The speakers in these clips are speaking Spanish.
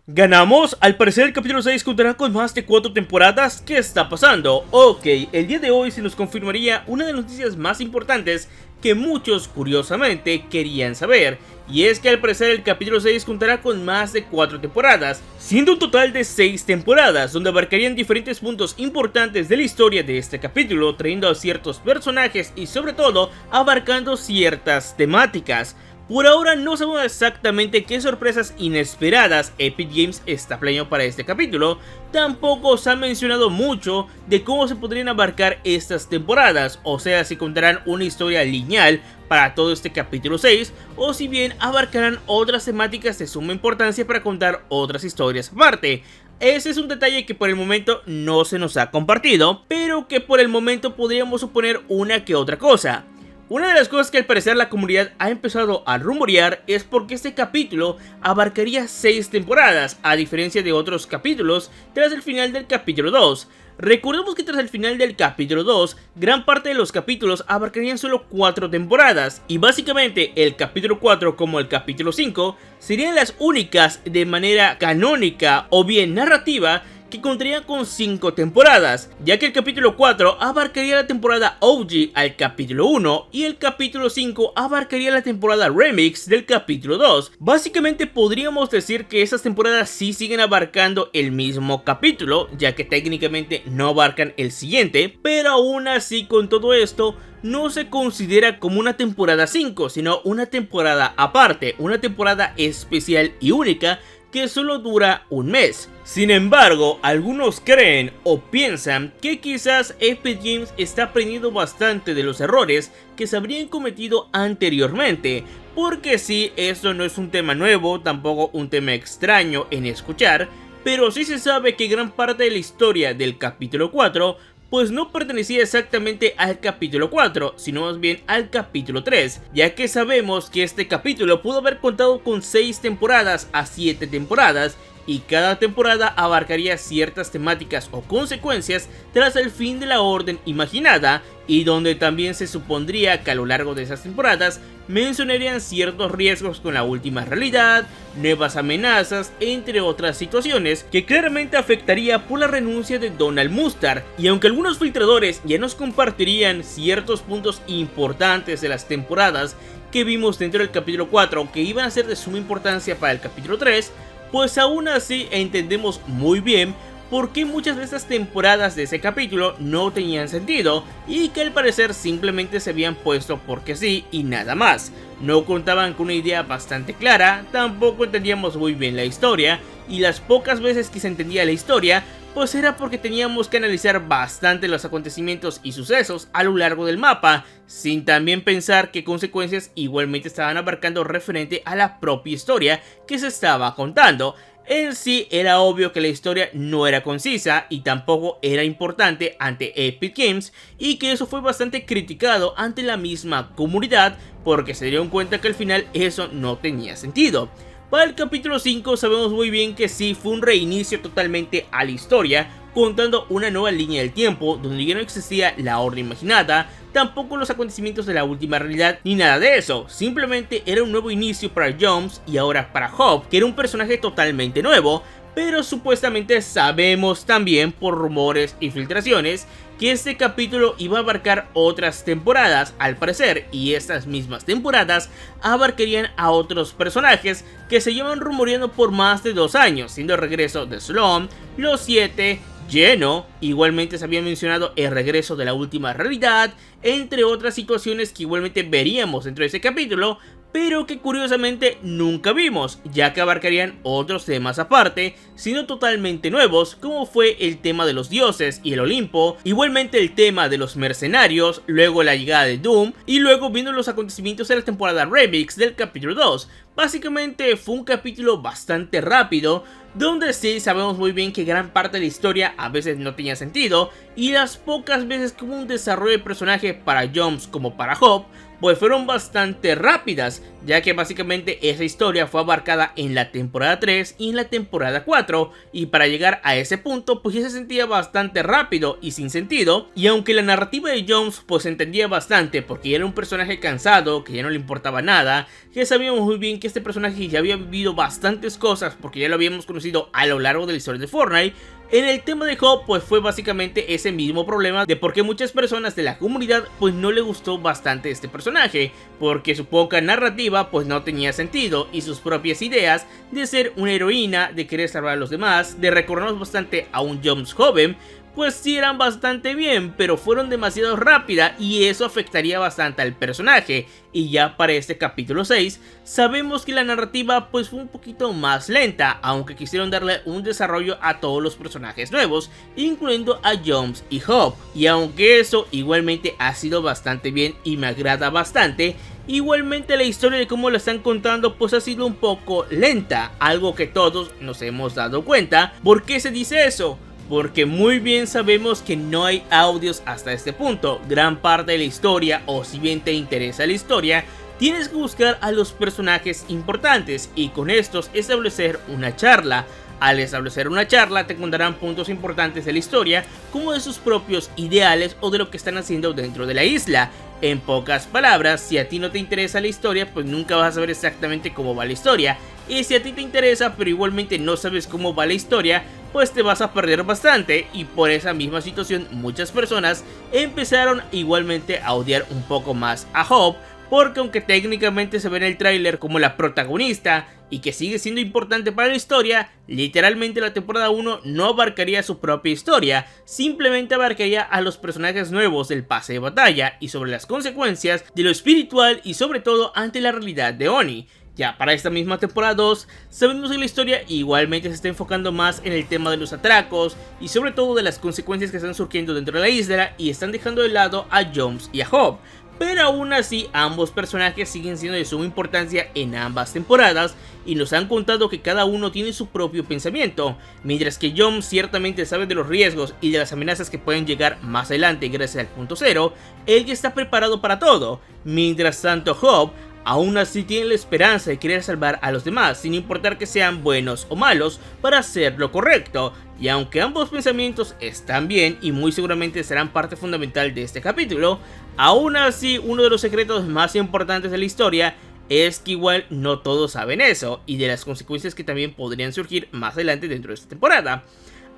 Ganamos, al parecer el capítulo 6 contará con más de 4 temporadas. ¿Qué está pasando? Ok, el día de hoy se nos confirmaría una de las noticias más importantes que muchos curiosamente querían saber, y es que al parecer el capítulo 6 contará con más de 4 temporadas, siendo un total de 6 temporadas, donde abarcarían diferentes puntos importantes de la historia de este capítulo, trayendo a ciertos personajes y sobre todo abarcando ciertas temáticas. Por ahora no sabemos exactamente qué sorpresas inesperadas Epic Games está planeando para este capítulo. Tampoco se ha mencionado mucho de cómo se podrían abarcar estas temporadas, o sea, si contarán una historia lineal para todo este capítulo 6, o si bien abarcarán otras temáticas de suma importancia para contar otras historias aparte. Ese es un detalle que por el momento no se nos ha compartido, pero que por el momento podríamos suponer una que otra cosa. Una de las cosas que al parecer la comunidad ha empezado a rumorear es porque este capítulo abarcaría 6 temporadas, a diferencia de otros capítulos tras el final del capítulo 2. Recordemos que tras el final del capítulo 2, gran parte de los capítulos abarcarían solo 4 temporadas, y básicamente el capítulo 4 como el capítulo 5 serían las únicas de manera canónica o bien narrativa que contarían con 5 temporadas, ya que el capítulo 4 abarcaría la temporada OG al capítulo 1 y el capítulo 5 abarcaría la temporada Remix del capítulo 2. Básicamente podríamos decir que esas temporadas sí siguen abarcando el mismo capítulo, ya que técnicamente no abarcan el siguiente, pero aún así con todo esto no se considera como una temporada 5, sino una temporada aparte, una temporada especial y única que solo dura un mes. Sin embargo, algunos creen o piensan que quizás Epic Games está aprendiendo bastante de los errores que se habrían cometido anteriormente, porque sí, esto no es un tema nuevo, tampoco un tema extraño en escuchar, pero sí se sabe que gran parte de la historia del capítulo 4 pues no pertenecía exactamente al capítulo 4, sino más bien al capítulo 3, ya que sabemos que este capítulo pudo haber contado con 6 temporadas a 7 temporadas, y cada temporada abarcaría ciertas temáticas o consecuencias tras el fin de la orden imaginada, y donde también se supondría que a lo largo de esas temporadas mencionarían ciertos riesgos con la última realidad, nuevas amenazas, entre otras situaciones que claramente afectaría por la renuncia de Donald Mustard. Y aunque algunos filtradores ya nos compartirían ciertos puntos importantes de las temporadas que vimos dentro del capítulo 4 que iban a ser de suma importancia para el capítulo 3, pues aún así entendemos muy bien por qué muchas de estas temporadas de ese capítulo no tenían sentido y que al parecer simplemente se habían puesto porque sí y nada más. No contaban con una idea bastante clara, tampoco entendíamos muy bien la historia, y las pocas veces que se entendía la historia pues era porque teníamos que analizar bastante los acontecimientos y sucesos a lo largo del mapa, sin también pensar qué consecuencias igualmente estaban abarcando referente a la propia historia que se estaba contando. En sí era obvio que la historia no era concisa y tampoco era importante ante Epic Games, y que eso fue bastante criticado ante la misma comunidad porque se dieron cuenta que al final eso no tenía sentido. Para el capítulo 5 sabemos muy bien que sí fue un reinicio totalmente a la historia, contando una nueva línea del tiempo donde ya no existía la orden imaginada, tampoco los acontecimientos de la última realidad ni nada de eso. Simplemente era un nuevo inicio para Jones y ahora para Hope, que era un personaje totalmente nuevo. Pero supuestamente sabemos también por rumores y filtraciones que este capítulo iba a abarcar otras temporadas al parecer, y estas mismas temporadas abarcarían a otros personajes que se llevan rumoreando por más de 2 años, siendo el regreso de Sloan, los 7, Geno, igualmente se había mencionado el regreso de la última realidad, entre otras situaciones que igualmente veríamos dentro de ese capítulo, pero que curiosamente nunca vimos, ya que abarcarían otros temas aparte, siendo totalmente nuevos, como fue el tema de los dioses y el Olimpo, igualmente el tema de los mercenarios, luego la llegada de Doom, y luego viendo los acontecimientos de la temporada Remix del capítulo 2. Básicamente fue un capítulo bastante rápido, donde sí sabemos muy bien que gran parte de la historia a veces no tenía sentido, y las pocas veces que hubo un desarrollo de personaje para Jones como para Hope, pues fueron bastante rápidas, ya que básicamente esa historia fue abarcada en la temporada 3 y en la temporada 4, y para llegar a ese punto pues ya se sentía bastante rápido y sin sentido. Y aunque la narrativa de Jones pues se entendía bastante porque ya era un personaje cansado, que ya no le importaba nada, que sabíamos muy bien que que este personaje ya había vivido bastantes cosas porque ya lo habíamos conocido a lo largo de la historia de Fortnite, en el tema de Hope pues fue básicamente ese mismo problema de por qué muchas personas de la comunidad pues no le gustó bastante este personaje, porque su poca narrativa pues no tenía sentido y sus propias ideas de ser una heroína, de querer salvar a los demás, de recordarnos bastante a un Joms joven, pues sí eran bastante bien, pero fueron demasiado rápida y eso afectaría bastante al personaje. Y ya para este capítulo 6, sabemos que la narrativa pues fue un poquito más lenta, aunque quisieron darle un desarrollo a todos los personajes nuevos, incluyendo a Joms y Hope. Y aunque eso igualmente ha sido bastante bien y me agrada bastante, igualmente la historia de cómo la están contando pues ha sido un poco lenta, algo que todos nos hemos dado cuenta. ¿Por qué se dice eso? Porque muy bien sabemos que no hay audios hasta este punto. Gran parte de la historia, o si bien te interesa la historia, tienes que buscar a los personajes importantes y con estos establecer una charla. Al establecer una charla te contarán puntos importantes de la historia, como de sus propios ideales o de lo que están haciendo dentro de la isla. En pocas palabras, si a ti no te interesa la historia, pues nunca vas a saber exactamente cómo va la historia. Y si a ti te interesa, pero igualmente no sabes cómo va la historia, pues te vas a perder bastante. Y por esa misma situación, muchas personas empezaron igualmente a odiar un poco más a Hope, porque aunque técnicamente se ve en el tráiler como la protagonista y que sigue siendo importante para la historia, literalmente la temporada 1 no abarcaría su propia historia, simplemente abarcaría a los personajes nuevos del pase de batalla y sobre las consecuencias de lo espiritual y sobre todo ante la realidad de Oni. Ya para esta misma temporada 2, sabemos que la historia igualmente se está enfocando más en el tema de los atracos y sobre todo de las consecuencias que están surgiendo dentro de la isla y están dejando de lado a Joms y a Hope. Pero aún así ambos personajes siguen siendo de suma importancia en ambas temporadas y nos han contado que cada uno tiene su propio pensamiento. Mientras que Joms ciertamente sabe de los riesgos y de las amenazas que pueden llegar más adelante gracias al punto cero, él ya está preparado para todo. Mientras tanto Hope aún así tiene la esperanza de querer salvar a los demás sin importar que sean buenos o malos para hacer lo correcto. Y aunque ambos pensamientos están bien y muy seguramente serán parte fundamental de este capítulo, aún así uno de los secretos más importantes de la historia es que igual no todos saben eso y de las consecuencias que también podrían surgir más adelante dentro de esta temporada.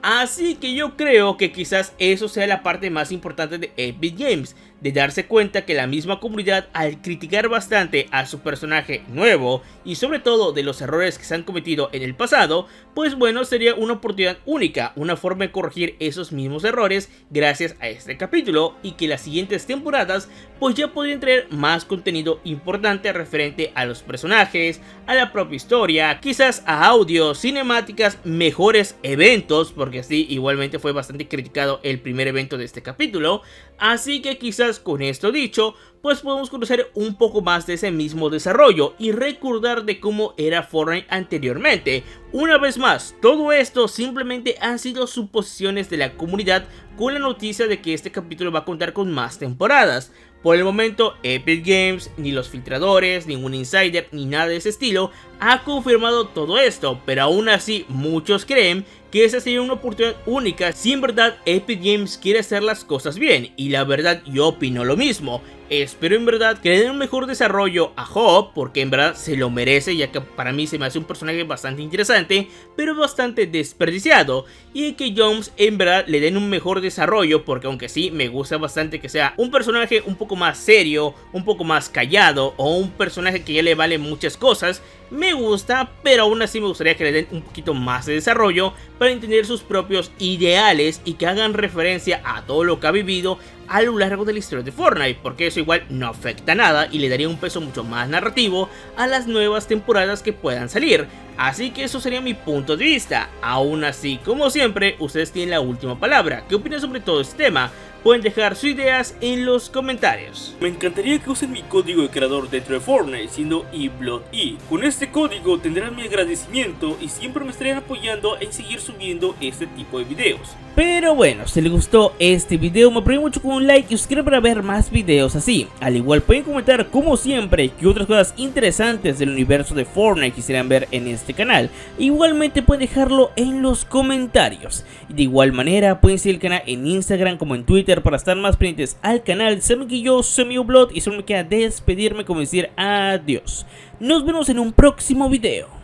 Así que yo creo que quizás eso sea la parte más importante de Epic Games, de darse cuenta que la misma comunidad, al criticar bastante a su personaje nuevo y sobre todo de los errores que se han cometido en el pasado, pues bueno, sería una oportunidad única, una forma de corregir esos mismos errores gracias a este capítulo, y que las siguientes temporadas pues ya podrían traer más contenido importante referente a los personajes, a la propia historia, quizás a audio, cinemáticas, mejores eventos, porque sí, igualmente fue bastante criticado el primer evento de este capítulo. Así que quizás con esto dicho, pues podemos conocer un poco más de ese mismo desarrollo y recordar de cómo era Fortnite anteriormente. Una vez más, todo esto simplemente han sido suposiciones de la comunidad con la noticia de que este capítulo va a contar con más temporadas. Por el momento, Epic Games, ni los filtradores, ningún insider, ni nada de ese estilo ha confirmado todo esto, pero aún así muchos creen que esa sería una oportunidad única si en verdad Epic Games quiere hacer las cosas bien, y la verdad yo opino lo mismo. Espero en verdad que le den un mejor desarrollo a Hope, porque en verdad se lo merece, ya que para mí se me hace un personaje bastante interesante, pero bastante desperdiciado, y que Joms en verdad le den un mejor desarrollo, porque aunque sí me gusta bastante que sea un personaje un poco más serio, un poco más callado, o un personaje que ya le vale muchas cosas, me gusta, pero aún así me gustaría que le den un poquito más de desarrollo para entender sus propios ideales y que hagan referencia a todo lo que ha vivido a lo largo de la historia de Fortnite, porque eso igual no afecta nada y le daría un peso mucho más narrativo a las nuevas temporadas que puedan salir. Así que eso sería mi punto de vista. Aún así, como siempre, ustedes tienen la última palabra. ¿Qué opinan sobre todo este tema? Pueden dejar sus ideas en los comentarios. Me encantaría que usen mi código de creador dentro de Fortnite, siendo eBloodE. Con este código tendrán mi agradecimiento y siempre me estarían apoyando en seguir subiendo este tipo de videos. Pero bueno, si les gustó este video, me apoyen mucho con un like y suscríbanse para ver más videos así. Al igual pueden comentar como siempre qué otras cosas interesantes del universo de Fortnite quisieran ver en este canal. Igualmente pueden dejarlo en los comentarios. Y de igual manera pueden seguir el canal en Instagram como en Twitter Twitter para estar más pendientes al canal. Saben que yo soy Blood y solo me queda despedirme como decir adiós. Nos vemos en un próximo video.